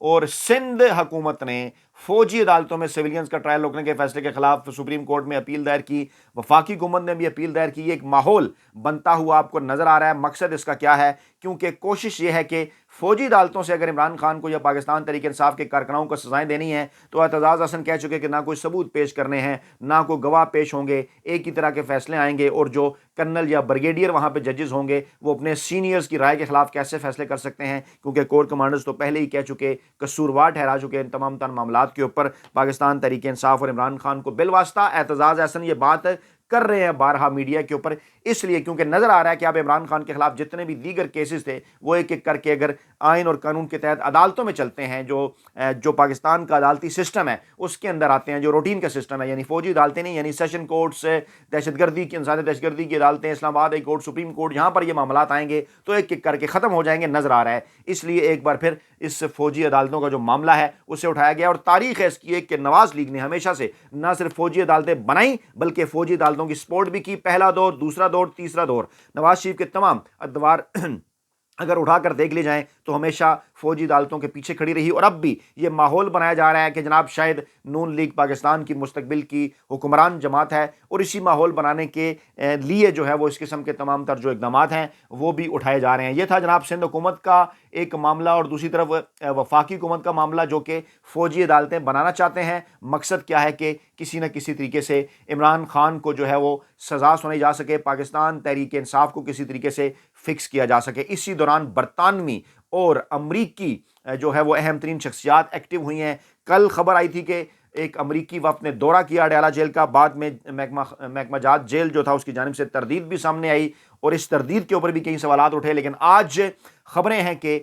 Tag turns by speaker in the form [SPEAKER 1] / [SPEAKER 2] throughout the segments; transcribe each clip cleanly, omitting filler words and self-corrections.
[SPEAKER 1] اور سندھ حکومت نے فوجی عدالتوں میں سویلینز کا ٹرائل روکنے کے فیصلے کے خلاف سپریم کورٹ میں اپیل دائر کی، وفاقی حکومت نے بھی اپیل دائر کی۔ یہ ایک ماحول بنتا ہوا آپ کو نظر آ رہا ہے۔ مقصد اس کا کیا ہے؟ کیونکہ کوشش یہ ہے کہ فوجی عدالتوں سے اگر عمران خان کو یا پاکستان تحریک انصاف کے کارکنوں کو سزائیں دینی ہیں تو اعتزاز احسن کہہ چکے کہ نہ کوئی ثبوت پیش کرنے ہیں، نہ کوئی گواہ پیش ہوں گے، ایک ہی طرح کے فیصلے آئیں گے، اور جو کرنل یا بریگیڈیئر وہاں پہ ججز ہوں گے وہ اپنے سینئرز کی رائے کے خلاف کیسے فیصلے کر سکتے ہیں، کیونکہ کور کمانڈرز تو پہلے ہی کہہ چکے، قصوروار ٹھہرا چکے ان تمام تر معاملات کے اوپر پاکستان تحریک انصاف اور عمران خان کو بالواسطہ۔ اعتزاز احسن یہ بات کر رہے ہیں بارہا میڈیا کے اوپر، اس لیے کیونکہ نظر آ رہا ہے کہ اب عمران خان کے خلاف جتنے بھی دیگر کیسز تھے وہ ایک ایک کر کے اگر آئین اور قانون کے تحت عدالتوں میں چلتے ہیں، جو پاکستان کا عدالتی سسٹم ہے اس کے اندر آتے ہیں، جو روٹین کا سسٹم ہے، یعنی فوجی عدالتیں نہیں، یعنی سیشن کورٹس، دہشت گردی کی انسانی دہشت گردی کی عدالتیں، اسلام آباد ہائی کورٹ، سپریم کورٹ، یہاں پر یہ معاملات آئیں گے تو ایک ایک کر کے ختم ہو جائیں گے، نظر آ رہا ہے۔ اس لیے ایک بار پھر اس فوجی عدالتوں کا جو معاملہ ہے اسے اٹھایا گیا، اور تاریخ ہے اس کی ایک کہ نواز لیگ نے ہمیشہ سے نہ صرف فوجی عدالتیں بنائیں بلکہ فوجی عدالتوں کی سپورٹ بھی کی۔ پہلا دور، دوسرا دور، تیسرا دور، نواز شریف کے تمام ادوار اگر اٹھا کر دیکھ لی جائیں تو ہمیشہ فوجی عدالتوں کے پیچھے کھڑی رہی، اور اب بھی یہ ماحول بنایا جا رہا ہے کہ جناب شاید نون لیگ پاکستان کی مستقبل کی حکمران جماعت ہے، اور اسی ماحول بنانے کے لیے جو ہے وہ اس قسم کے تمام تر جو اقدامات ہیں وہ بھی اٹھائے جا رہے ہیں۔ یہ تھا جناب سندھ حکومت کا ایک معاملہ، اور دوسری طرف وفاقی حکومت کا معاملہ جو کہ فوجی عدالتیں بنانا چاہتے ہیں۔ مقصد کیا ہے کہ کسی نہ کسی طریقے سے عمران خان کو جو ہے وہ سزا سنائی جا سکے، پاکستان تحریک انصاف کو کسی طریقے سے فکس کیا جا سکے۔ اسی دوران برطانوی اور امریکی جو ہے وہ اہم ترین شخصیات ایکٹیو ہوئی ہیں۔ کل خبر آئی تھی کہ ایک امریکی وفد نے دورہ کیا اڈیالہ جیل کا، بعد میں محکمہ جات جیل جو تھا اس کی جانب سے تردید بھی سامنے آئی، اور اس تردید کے اوپر بھی کئی سوالات اٹھے، لیکن آج خبریں ہیں کہ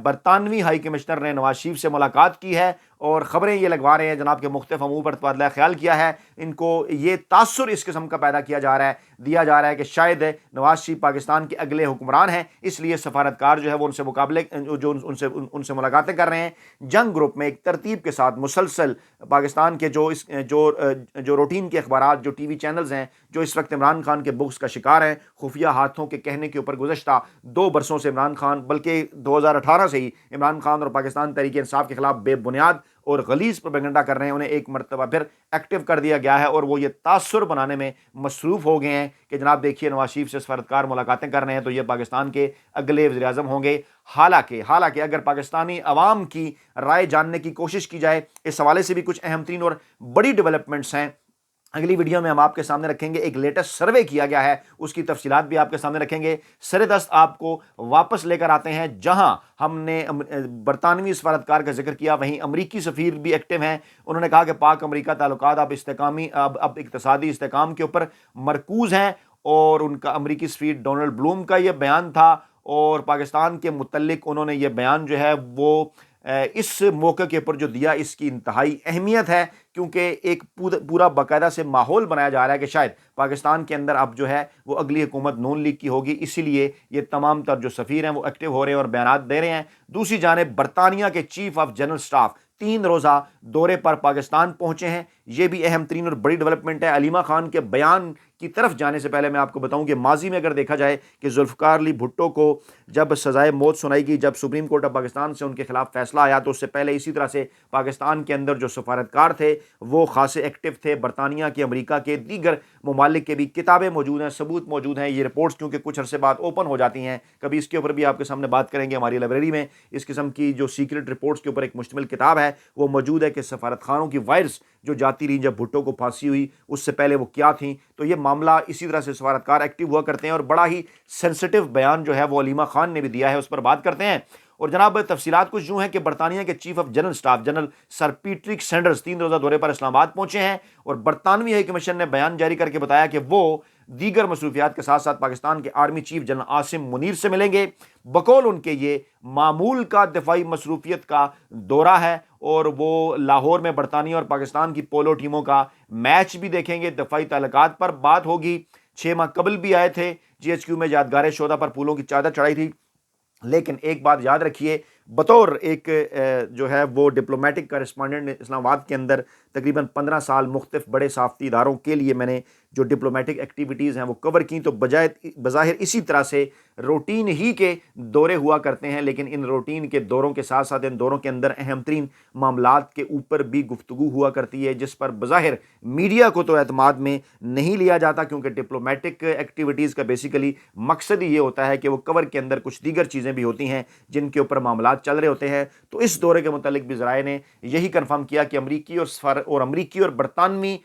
[SPEAKER 1] برطانوی ہائی کمشنر نے نواز شریف سے ملاقات کی ہے، اور خبریں یہ لگوا رہے ہیں جناب کے مختلف امور پر تبادلہ خیال کیا ہے۔ ان کو یہ تاثر اس قسم کا پیدا دیا جا رہا ہے کہ شاید نواز شریف پاکستان کے اگلے حکمران ہیں، اس لیے سفارتکار جو ہے وہ ان سے ملاقاتیں کر رہے ہیں۔ جنگ گروپ میں ایک ترتیب کے ساتھ مسلسل پاکستان کے جو روٹین کے اخبارات، جو ٹی وی چینلز ہیں جو اس وقت عمران خان کے بغض کا شکار ہیں، خفیہ ہاتھوں کے کہنے کے اوپر گزشتہ 2 برسوں سے عمران خان، بلکہ 2018 سے ہی عمران خان اور پاکستان تحریک انصاف کے خلاف بے بنیاد اور غلیظ پروپیگنڈا کر رہے ہیں، انہیں ایک مرتبہ پھر ایکٹیو کر دیا گیا ہے، اور وہ یہ تاثر بنانے میں مصروف ہو گئے ہیں کہ جناب دیکھیے نواز شریف سے سفارتکار ملاقاتیں کر رہے ہیں تو یہ پاکستان کے اگلے وزیر اعظم ہوں گے۔ حالانکہ اگر پاکستانی عوام کی رائے جاننے کی کوشش کی جائے، اس حوالے سے بھی کچھ اہم ترین اور بڑی ڈیولپمنٹس ہیں، اگلی ویڈیو میں ہم آپ کے سامنے رکھیں گے۔ ایک لیٹسٹ سروے کیا گیا ہے، اس کی تفصیلات بھی آپ کے سامنے رکھیں گے۔ سر دست آپ کو واپس لے کر آتے ہیں، جہاں ہم نے برطانوی سفارتکار کا ذکر کیا، وہیں امریکی سفیر بھی ایکٹیو ہیں۔ انہوں نے کہا کہ پاک امریکہ تعلقات اب اقتصادی استحکام کے اوپر مرکوز ہیں، اور ان کا امریکی سفیر ڈونلڈ بلوم کا یہ بیان تھا، اور پاکستان کے متعلق انہوں نے یہ بیان جو ہے وہ اس موقع کے اوپر جو دیا، اس کی انتہائی اہمیت ہے، کیونکہ ایک پورا باقاعدہ سے ماحول بنایا جا رہا ہے کہ شاید پاکستان کے اندر اب جو ہے وہ اگلی حکومت نون لیگ کی ہوگی، اسی لیے یہ تمام تر جو سفیر ہیں وہ ایکٹیو ہو رہے ہیں اور بیانات دے رہے ہیں۔ دوسری جانب برطانیہ کے چیف آف جنرل سٹاف 3 روزہ دورے پر پاکستان پہنچے ہیں، یہ بھی اہم ترین اور بڑی ڈیولپمنٹ ہے۔ علیمہ خان کے بیان کی طرف جانے سے پہلے میں آپ کو بتاؤں کہ ماضی میں اگر دیکھا جائے کہ ذوالفقار علی بھٹو کو جب سزائے موت سنائی گئی، جب سپریم کورٹ آف پاکستان سے ان کے خلاف فیصلہ آیا، تو اس سے پہلے اسی طرح سے پاکستان کے اندر جو سفارتکار تھے وہ خاصے ایکٹیو تھے۔ برطانیہ کے، امریکہ کے، دیگر ممالک کے بھی کتابیں موجود ہیں، ثبوت موجود ہیں، یہ رپورٹس کیونکہ کچھ عرصے بعد اوپن ہو جاتی ہیں، کبھی اس کے اوپر بھی آپ کے سامنے بات کریں گے۔ ہماری لائبریری میں اس قسم کی جو سیکرٹ رپورٹس کے اوپر ایک مشتمل کتاب ہے وہ موجود ہے کہ سفارت خانوں کی وائرس جو جاتی رہیں جب بھٹو کو پھانسی ہوئی، اس سے پہلے وہ کیا تھیں۔ تو یہ معاملہ اسی طرح سے سفارتکار ایکٹیو ہوا کرتے ہیں، اور بڑا ہی سینسٹیو بیان جو ہے وہ علیمہ خان نے بھی دیا ہے، اس پر بات کرتے ہیں۔ اور جناب تفصیلات کچھ یوں ہیں کہ برطانیہ کے chief of general staff general sir Patrick Sanders 3 روزہ دورے پر اسلام آباد پہنچے ہیں، اور برطانوی ہائی کمیشن نے بیان جاری کر کے بتایا کہ وہ دیگر مصروفیات کے ساتھ ساتھ پاکستان کے army chief general Asim Munir سے ملیں گے۔ بقول ان کے یہ معمول کا دفاعی مصروفیت کا دورہ ہے، اور وہ لاہور میں برطانیہ اور پاکستان کی پولو ٹیموں کا میچ بھی دیکھیں گے۔ دفاعی تعلقات پر بات ہوگی۔ 6 ماہ قبل بھی آئے تھے، GHQ میں یادگار شہداء پر پھولوں کی چادر چڑھائی تھی، لیکن ایک بات یاد رکھیے، بطور ایک جو ہے وہ ڈپلومیٹک کارسپونڈنٹ اسلام آباد کے اندر تقریباً 15 سال مختلف بڑے صحافتی اداروں کے لیے میں نے جو ڈپلومیٹک ایکٹیویٹیز ہیں وہ کور کی، تو بظاہر اسی طرح سے روٹین ہی کے دورے ہوا کرتے ہیں، لیکن ان روٹین کے دوروں کے ساتھ ساتھ ان دوروں کے اندر اہم ترین معاملات کے اوپر بھی گفتگو ہوا کرتی ہے، جس پر بظاہر میڈیا کو تو اعتماد میں نہیں لیا جاتا، کیونکہ ڈپلومیٹک ایکٹیویٹیز کا بیسیکلی مقصد ہی یہ ہوتا ہے کہ وہ کور کے اندر کچھ دیگر چیزیں بھی ہوتی ہیں جن کے اوپر معاملات چل رہے ہوتے ہیں۔ تو اس دورے کے متعلق بھی ذرائع نے یہی کنفرم کیا کہ امریکی اور برطانوی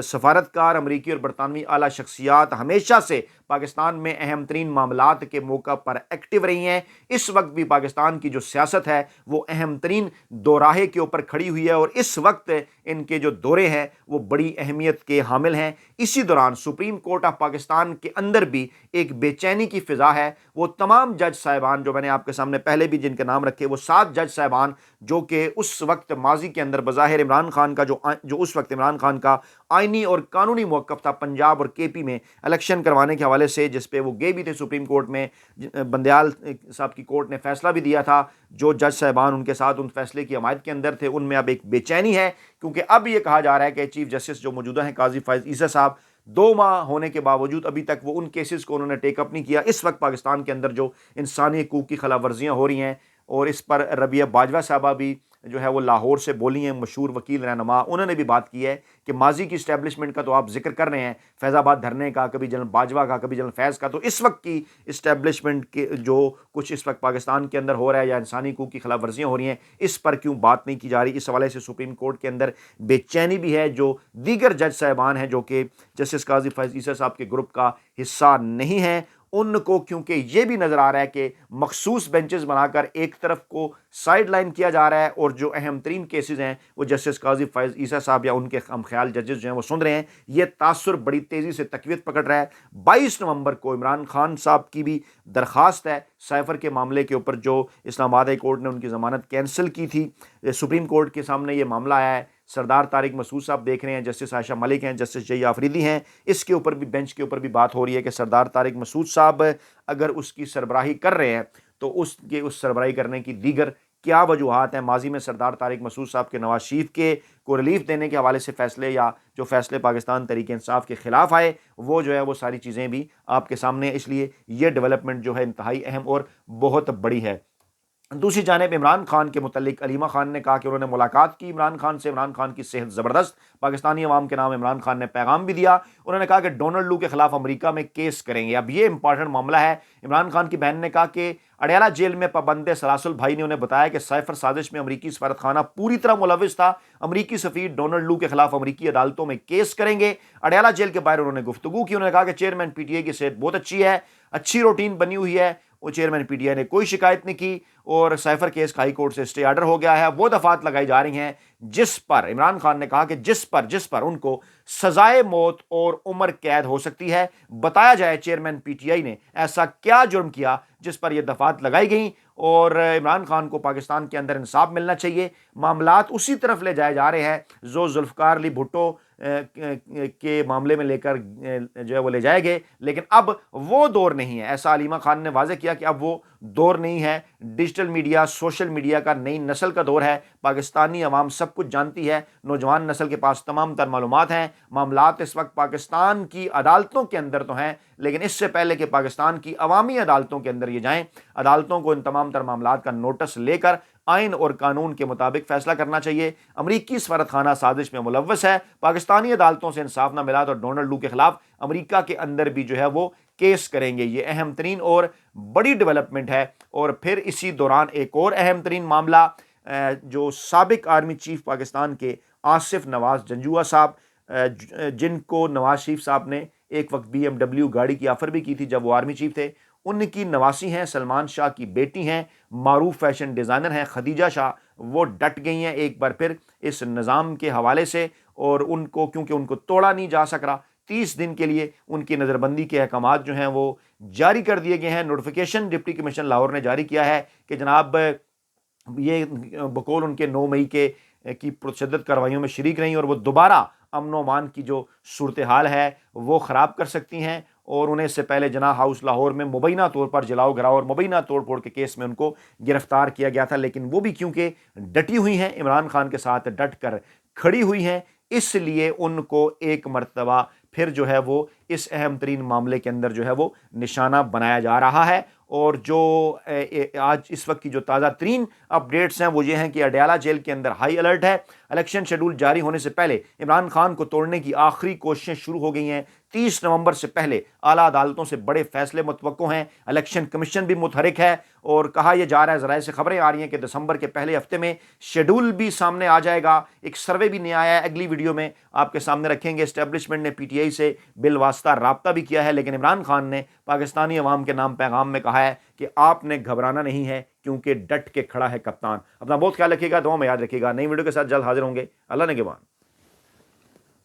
[SPEAKER 1] سفارتکار، امریکی اور برطانوی اعلیٰ شخصیات ہمیشہ سے پاکستان میں اہم ترین معاملات کے موقع پر ایکٹیو رہی ہیں۔ اس وقت بھی پاکستان کی جو سیاست ہے وہ اہم ترین دوراہے کے اوپر کھڑی ہوئی ہے، اور اس وقت ان کے جو دورے ہیں وہ بڑی اہمیت کے حامل ہیں۔ اسی دوران سپریم کورٹ آف پاکستان کے اندر بھی ایک بے چینی کی فضا ہے۔ وہ تمام جج صاحبان جو میں نے آپ کے سامنے پہلے بھی جن کے نام رکھے، وہ 7 جج صاحبان جو کہ اس وقت ماضی کے اندر بظاہر عمران خان کا جو اس وقت عمران خان کا آئینی اور قانونی موقف تھا پنجاب اور کے پی میں الیکشن کروانے کے حوالے سے، جس پہ وہ گئے بھی تھے سپریم کورٹ میں، بندیال صاحب کی کورٹ نے فیصلہ بھی دیا تھا، جو جج صاحبان ان کے ساتھ ان فیصلے کی حمایت کے اندر تھے، ان میں اب ایک بے چینی ہے، کیونکہ اب یہ کہا جا رہا ہے کہ چیف جسٹس جو موجودہ ہیں قاضی فائز عیسی صاحب، 2 ماہ ہونے کے باوجود ابھی تک وہ ان کیسز کو انہوں نے ٹیک اپ نہیں کیا۔ اس وقت پاکستان کے اندر جو انسانی حقوق کی خلاف ورزیاں ہو رہی ہیں، اور اس پر ربیہ باجوہ صاحبہ بھی جو ہے وہ لاہور سے بولی ہیں، مشہور وکیل رہنما، انہوں نے بھی بات کی ہے کہ ماضی کی اسٹیبلشمنٹ کا تو آپ ذکر کر رہے ہیں، فیض آباد دھرنے کا، کبھی جنرل باجوہ کا، کبھی جنرل فیض کا، تو اس وقت کی اسٹیبلشمنٹ کے جو کچھ اس وقت پاکستان کے اندر ہو رہا ہے یا انسانی حقوق کی خلاف ورزیاں ہو رہی ہیں، اس پر کیوں بات نہیں کی جا رہی؟ اس حوالے سے سپریم کورٹ کے اندر بے چینی بھی ہے۔ جو دیگر جج صاحبان ہیں جو کہ جسٹس قاضی فائز عیسی صاحب کے گروپ کا حصہ نہیں ہیں، ان کو کیونکہ یہ بھی نظر آ رہا ہے کہ مخصوص بینچز بنا کر ایک طرف کو سائیڈ لائن کیا جا رہا ہے، اور جو اہم ترین کیسز ہیں وہ جسٹس قاضی فائز عیسی صاحب یا ان کے ہم خیال ججز جو ہیں وہ سن رہے ہیں۔ یہ تاثر بڑی تیزی سے تقویت پکڑ رہا ہے۔ 22 نومبر کو عمران خان صاحب کی بھی درخواست ہے سائفر کے معاملے کے اوپر، جو اسلام آباد ہائی کورٹ نے ان کی ضمانت کینسل کی تھی، سپریم کورٹ کے سامنے یہ معاملہ آیا ہے۔ سردار طارق مسعود صاحب دیکھ رہے ہیں، جسٹس عائشہ ملک ہیں، جسٹس جئی آفریدی ہیں، اس کے اوپر بھی بینچ کے اوپر بھی بات ہو رہی ہے کہ سردار طارق مسعود صاحب اگر اس کی سربراہی کر رہے ہیں تو اس سربراہی کرنے کی دیگر کیا وجوہات ہیں۔ ماضی میں سردار طارق مسعود صاحب کے نواز شریف کے کو ریلیف دینے کے حوالے سے فیصلے، یا جو فیصلے پاکستان تحریک انصاف کے خلاف آئے، وہ جو ہے وہ ساری چیزیں بھی آپ کے سامنے، اس لیے یہ ڈیولپمنٹ جو ہے انتہائی اہم اور بہت بڑی ہے۔ دوسری جانب عمران خان کے متعلق علیمہ خان نے کہا کہ انہوں نے ملاقات کی عمران خان سے، عمران خان کی صحت زبردست، پاکستانی عوام کے نام عمران خان نے پیغام بھی دیا۔ انہوں نے کہا کہ ڈونلڈ لو کے خلاف امریکہ میں کیس کریں گے۔ اب یہ امپورٹنٹ معاملہ ہے۔ عمران خان کی بہن نے کہا کہ اڈیالہ جیل میں پابند سلاسل بھائی نے انہیں بتایا کہ سائفر سازش میں امریکی سفارت خانہ پوری طرح ملوث تھا، امریکی سفیر ڈونلڈ لو کے خلاف امریکی عدالتوں میں کیس کریں گے۔ اڈیالہ جیل کے باہر انہوں نے گفتگو کی، انہوں نے کہا کہ چیئرمین پی ٹی آئی کی صحت بہت اچھی ہے، اچھی روٹین بنی ہوئی ہے، وہ چیئرمین پی ٹی آئی نے کوئی شکایت نہیں کی، اور سائفر کیس کا ہائی کورٹ سے اسٹے آرڈر ہو گیا ہے۔ وہ دفعات لگائی جا رہی ہیں جس پر عمران خان نے کہا کہ جس پر ان کو سزائے موت اور عمر قید ہو سکتی ہے۔ بتایا جائے چیئرمین پی ٹی آئی نے ایسا کیا جرم کیا جس پر یہ دفعات لگائی گئیں، اور عمران خان کو پاکستان کے اندر انصاف ملنا چاہیے۔ معاملات اسی طرف لے جائے جا رہے ہیں جو ذوالفقار علی بھٹو کے معاملے میں لے کر جو ہے وہ لے جائے گئے، لیکن اب وہ دور نہیں ہے۔ ایسا علیمہ خان نے واضح کیا کہ اب وہ دور نہیں ہے۔ ڈیجیٹل میڈیا، سوشل میڈیا کا نئی نسل کا دور ہے۔ پاکستانی عوام سب کچھ جانتی ہے، نوجوان نسل کے پاس تمام تر معلومات ہیں۔ معاملات اس وقت پاکستان کی عدالتوں کے اندر تو ہیں، لیکن اس سے پہلے کہ پاکستان کی عوامی عدالتوں کے اندر یہ جائیں، عدالتوں کو ان تمام تر معاملات کا نوٹس لے کر آئین اور قانون کے مطابق فیصلہ کرنا چاہیے۔ امریکی سفارت خانہ سازش میں ملوث ہے، پاکستانی عدالتوں سے انصاف نہ ملا تو ڈونلڈ لو کے خلاف امریکہ کے اندر بھی جو ہے وہ کیس کریں گے۔ یہ اہم ترین اور بڑی ڈیولپمنٹ ہے۔ اور پھر اسی دوران ایک اور اہم ترین معاملہ، جو سابق آرمی چیف پاکستان کے آصف نواز جنجوعہ صاحب، جن کو نواز شریف صاحب نے ایک وقت بی ایم ڈبلیو گاڑی کی آفر بھی کی تھی جب وہ آرمی چیف تھے، ان کی نواسی ہیں، سلمان شاہ کی بیٹی ہیں، معروف فیشن ڈیزائنر ہیں خدیجہ شاہ، وہ ڈٹ گئی ہیں ایک بار پھر اس نظام کے حوالے سے، اور ان کو کیونکہ ان کو توڑا نہیں جا سک رہا، 30 دن کے لیے ان کی نظر بندی کے احکامات جو ہیں وہ جاری کر دیے گئے ہیں۔ نوٹیفیکیشن ڈپٹی کمیشن لاہور نے جاری کیا ہے کہ جناب یہ بقول ان کے 9 مئی کی پرتشدد کارروائیوں میں شریک رہیں، اور وہ دوبارہ امن و امان کی جو صورتحال ہے وہ خراب کر سکتی ہیں، اور انہیں اس سے پہلے جناح ہاؤس لاہور میں مبینہ طور پر جلاؤ گھراؤ اور مبینہ توڑ پھوڑ کے کیس میں ان کو گرفتار کیا گیا تھا، لیکن وہ بھی کیونکہ ڈٹی ہوئی ہیں، عمران خان کے ساتھ ڈٹ کر کھڑی ہوئی ہیں، اس لیے ان کو ایک مرتبہ پھر جو ہے وہ اس اہم ترین معاملے کے اندر جو ہے وہ نشانہ بنایا جا رہا ہے۔ اور جو آج اس وقت کی جو تازہ ترین اپڈیٹس ہیں وہ یہ ہیں کہ اڈیالہ جیل کے اندر ہائی الرٹ ہے۔ الیکشن شیڈول جاری ہونے سے پہلے عمران خان کو توڑنے کی آخری کوششیں شروع ہو گئی ہیں۔ 30 نومبر سے پہلے اعلیٰ عدالتوں سے بڑے فیصلے متوقع ہیں۔ الیکشن کمیشن بھی متحرک ہے اور کہا یہ جا رہا ہے، ذرائع سے خبریں آ رہی ہیں کہ دسمبر کے پہلے ہفتے میں شیڈول بھی سامنے آ جائے گا۔ ایک سروے بھی نیا آیا ہے، اگلی ویڈیو میں آپ کے سامنے رکھیں گے۔ اسٹیبلشمنٹ نے پی ٹی آئی سے بالواسطہ رابطہ بھی کیا ہے، لیکن عمران خان نے پاکستانی عوام کے نام پیغام میں کہا ہے کہ آپ نے گھبرانا نہیں ہے کیونکہ ڈٹ کے کھڑا ہے کپتان۔ اپنا بہت خیال رکھیے گا، دعاؤں میں یاد رکھیے گا۔ نئی ویڈیو کے ساتھ جلد حاضر ہوں گے۔ اللہ نگہبان۔